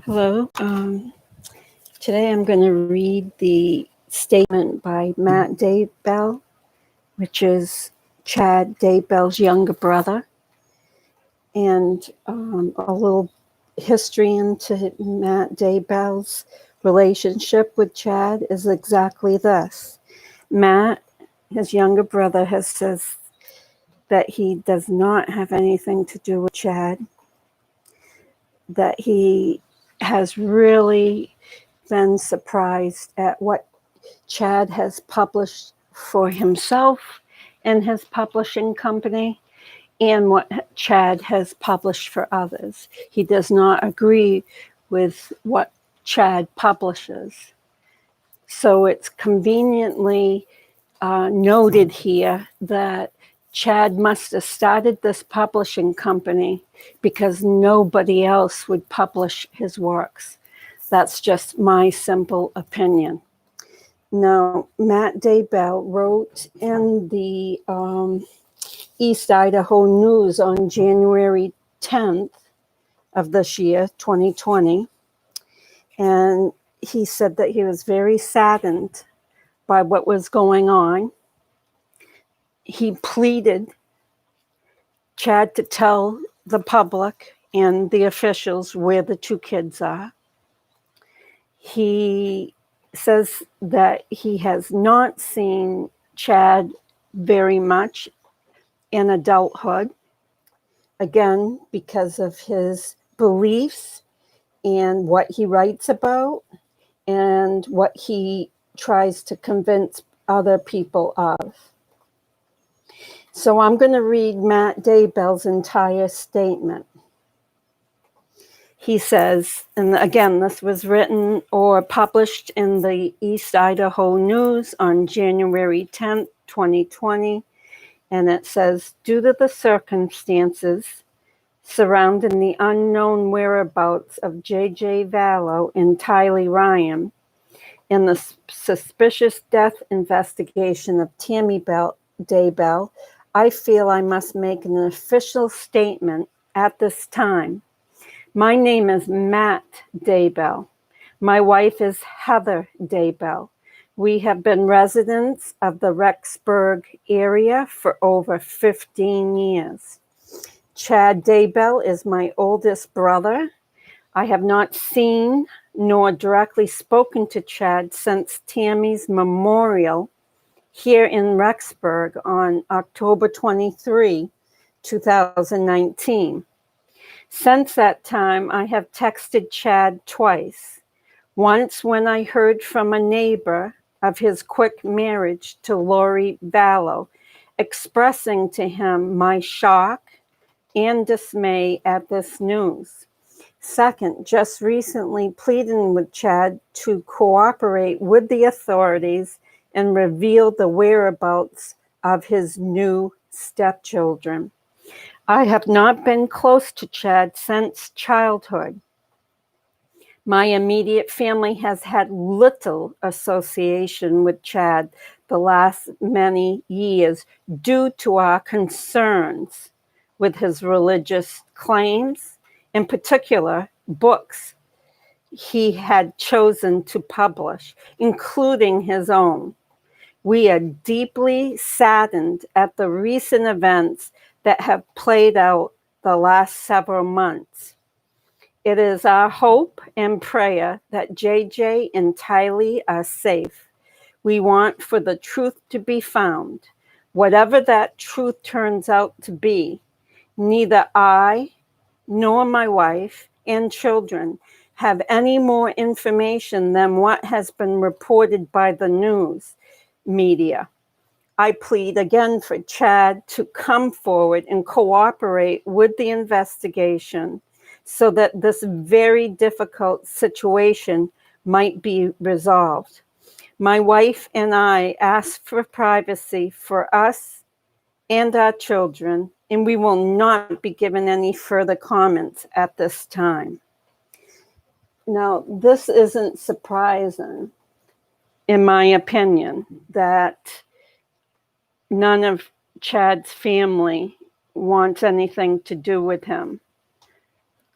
Hello. Today I'm going to read the statement by Matt Daybell, which is Chad Daybell's younger brother, and a little history into Matt Daybell's relationship with Chad is exactly this. Matt, his younger brother, has says that he does not have anything to do with Chad, that he has really been surprised at what Chad has published for himself and his publishing company and what Chad has published for others. He does not agree with what Chad publishes. So it's conveniently noted here that Chad must have started this publishing company because nobody else would publish his works. That's just my simple opinion. Now, Matt Daybell wrote in the East Idaho News on January 10th of this year, 2020, and he said that he was very saddened by what was going on. He pleaded Chad to tell the public and the officials where the two kids are. He says that he has not seen Chad very much in adulthood, again, because of his beliefs and what he writes about and what he tries to convince other people of. So I'm going to read Matt Daybell's entire statement. He says, and again, this was written or published in the East Idaho News on January 10th, 2020. And it says, due to the circumstances surrounding the unknown whereabouts of J.J. Vallow and Tylee Ryan and the suspicious death investigation of Tammy Daybell, I feel I must make an official statement at this time. My name is Matt Daybell. My wife is Heather Daybell. We have been residents of the Rexburg area for over 15 years. Chad Daybell is my oldest brother. I have not seen nor directly spoken to Chad since Tammy's memorial here in Rexburg on October 23, 2019. Since that time, I have texted Chad twice. Once when I heard from a neighbor of his quick marriage to Lori Vallow, expressing to him my shock and dismay at this news. Second, just recently pleading with Chad to cooperate with the authorities and reveal the whereabouts of his new stepchildren. I have not been close to Chad since childhood. My immediate family has had little association with Chad the last many years due to our concerns with his religious claims, in particular, books he had chosen to publish, including his own. We are deeply saddened at the recent events that have played out the last several months. It is our hope and prayer that JJ and Tylee are safe. We want for the truth to be found. Whatever that truth turns out to be, neither I nor my wife and children have any more information than what has been reported by the news media. I plead again for Chad to come forward and cooperate with the investigation so that this very difficult situation might be resolved. My wife and I ask for privacy for us and our children, and we will not be given any further comments at this time. Now, this isn't surprising, in my opinion, that none of Chad's family wants anything to do with him,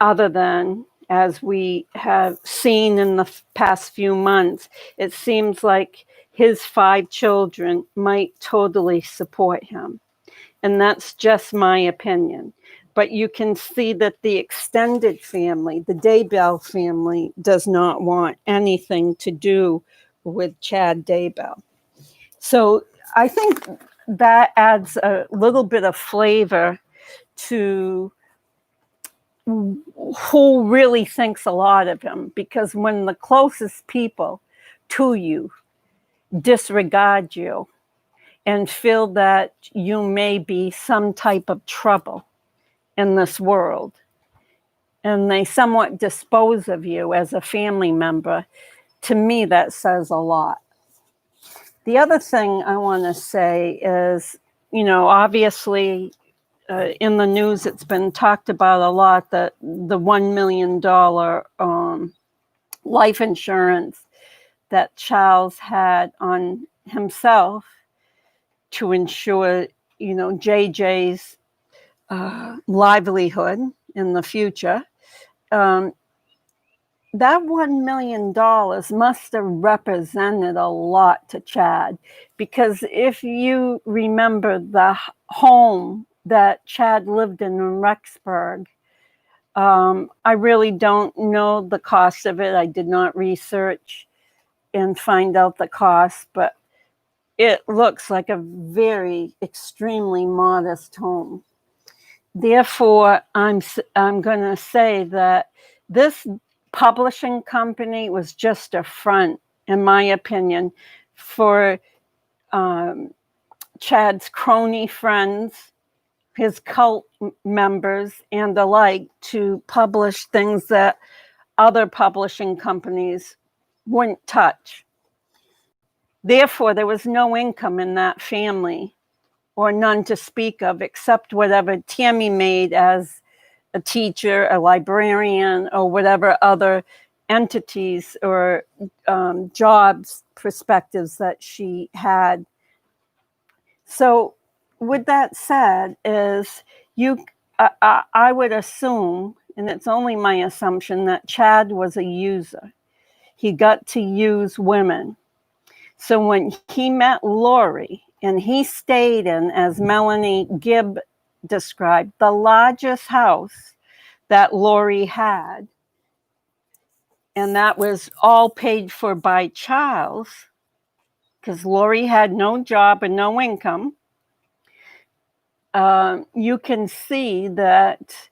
other than, as we have seen in the past few months, it seems like his 5 children might totally support him. And that's just my opinion. But you can see that the extended family, the Daybell family, does not want anything to do with Chad Daybell. So I think that adds a little bit of flavor to who really thinks a lot of him, because when the closest people to you disregard you and feel that you may be some type of trouble in this world, and they somewhat dispose of you as a family member, to me that says a lot. The other thing I want to say is, obviously in the news it's been talked about a lot that the $1 million life insurance that Charles had on himself to ensure, JJ's livelihood in the future. That $1 million must have represented a lot to Chad, because if you remember the home that Chad lived in Rexburg, I really don't know the cost of it. I did not research and find out the cost, but it looks like a very extremely modest home. Therefore, I'm going to say that this publishing company was just a front, in my opinion, for Chad's crony friends, his cult members, and the like, to publish things that other publishing companies wouldn't touch. Therefore, there was no income in that family, or none to speak of, except whatever Tammy made as a teacher, a librarian, or whatever other entities or jobs perspectives that she had. So with that said, I would assume, and it's only my assumption, that Chad was a user. He got to use women. So when he met Lori, and he stayed in, as Melanie Gibb described, the largest house that Lori had, and that was all paid for by Charles, because Lori had no job and no income. You can see that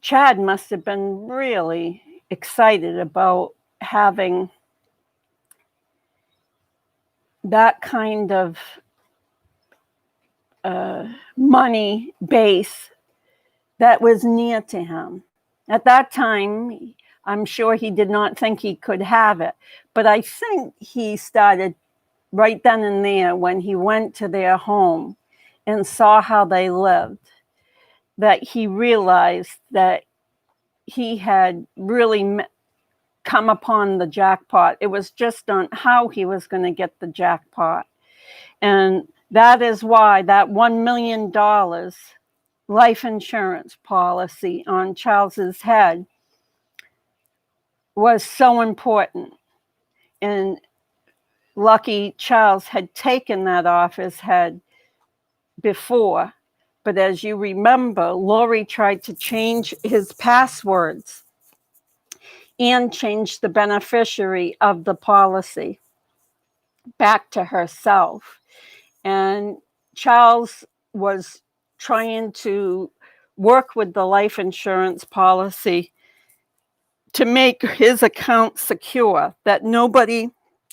Chad must have been really excited about having that kind of money base that was near to him. At that time, I'm sure he did not think he could have it, but I think he started right then and there, when he went to their home and saw how they lived, that he realized that he had really come upon the jackpot. It was just on how he was going to get the jackpot. And that is why that $1 million life insurance policy on Charles's head was so important. And lucky Charles had taken that off his head before. But as you remember, Lori tried to change his passwords and change the beneficiary of the policy back to herself. And Charles was trying to work with the life insurance policy to make his account secure, that nobody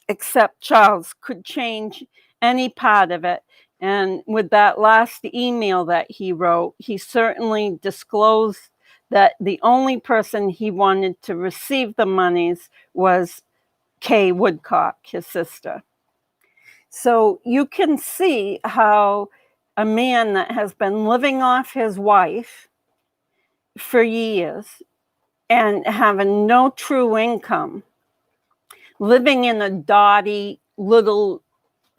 except Charles could change any part of it. And with that last email that he wrote, he certainly disclosed that the only person he wanted to receive the monies was Kay Woodcock, his sister. So you can see how a man that has been living off his wife for years and having no true income, living in a dotty little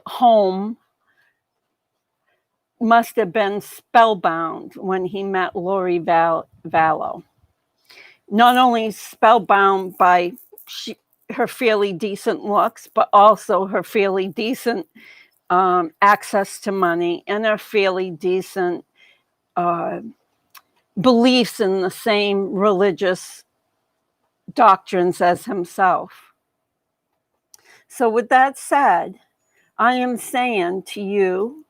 home must have been spellbound when he met Lori Vallow. Not only spellbound by her fairly decent looks, but also her fairly decent access to money and her fairly decent beliefs in the same religious doctrines as himself. So with that said, I am saying to you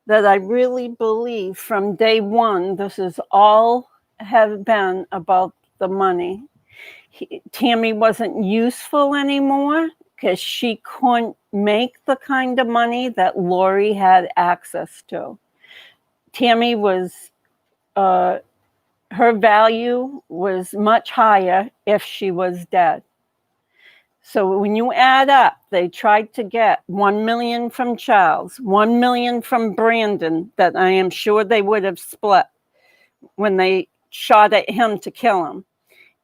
that I really believe from day one, this is all have been about the money. Tammy wasn't useful anymore because she couldn't make the kind of money that Lori had access to. Tammy was, her value was much higher if she was dead. So when you add up, they tried to get 1 million from Charles, 1 million from Brandon, that I am sure they would have split when they shot at him to kill him.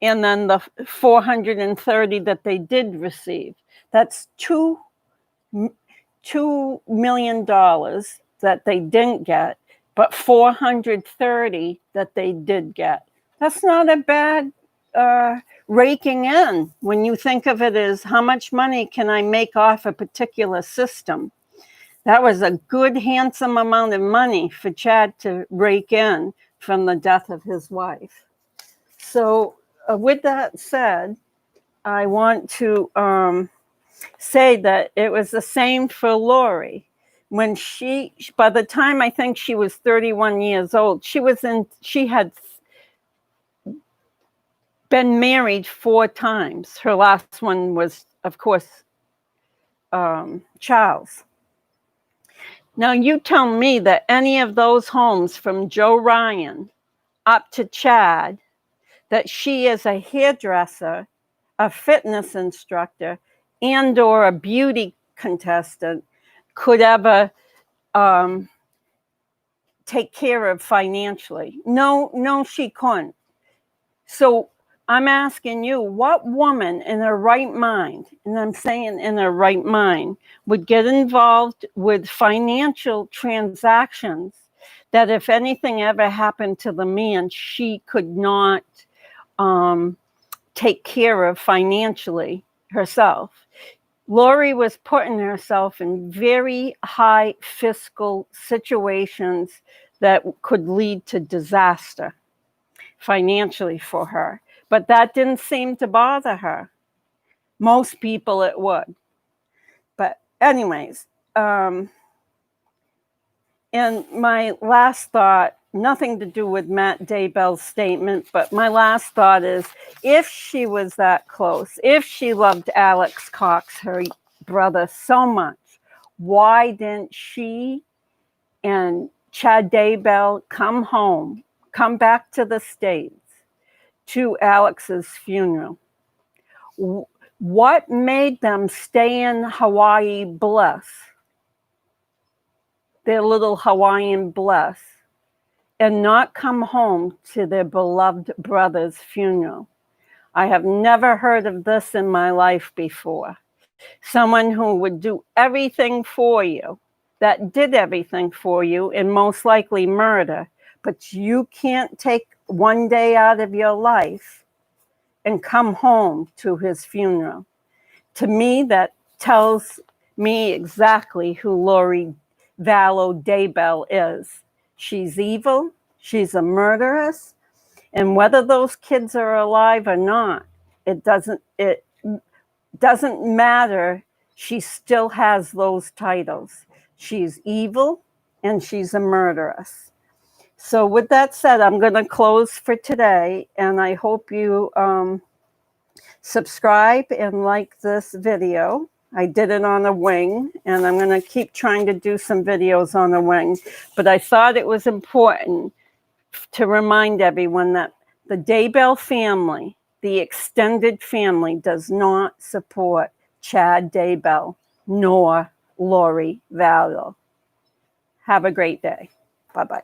And then the 430 that they did receive. That's $2 million that they didn't get, but 430 that they did get. That's not a bad raking in when you think of it as how much money can I make off a particular system. That was a good, handsome amount of money for Chad to rake in from the death of his wife. So with that said, I want to say that it was the same for Lori. When by the time I think she was 31 years old, she had been married 4 times. Her last one was, of course, Charles. Now you tell me that any of those homes from Joe Ryan up to Chad, that she is a hairdresser, a fitness instructor, and or a beauty contestant could ever take care of financially. No, she couldn't. So I'm asking you, what woman in her right mind, and I'm saying in her right mind, would get involved with financial transactions that if anything ever happened to the man, she could not take care of financially herself? Lori was putting herself in very high fiscal situations that could lead to disaster financially for her. But that didn't seem to bother her. Most people it would. But anyways, and my last thought, nothing to do with Matt Daybell's statement, but my last thought is, if she was that close, if she loved Alex Cox, her brother, so much, why didn't she and Chad Daybell come back to the States to Alex's funeral? What made them stay in Hawaii bliss, their little Hawaiian bliss, and not come home to their beloved brother's funeral? I have never heard of this in my life before. Someone who would do everything for you, that did everything for you, and most likely murder, but you can't take one day out of your life and come home to his funeral. To me, that tells me exactly who Lori Vallow Daybell is. She's evil, she's a murderess, and whether those kids are alive or not, it doesn't matter. She still has those titles. She's evil and she's a murderess. So with that said, I'm going to close for today, and I hope you subscribe and like this video. I did it on a wing, and I'm going to keep trying to do some videos on a wing, but I thought it was important to remind everyone that the Daybell family, the extended family, does not support Chad Daybell nor Lori Vallow. Have a great day. Bye-bye.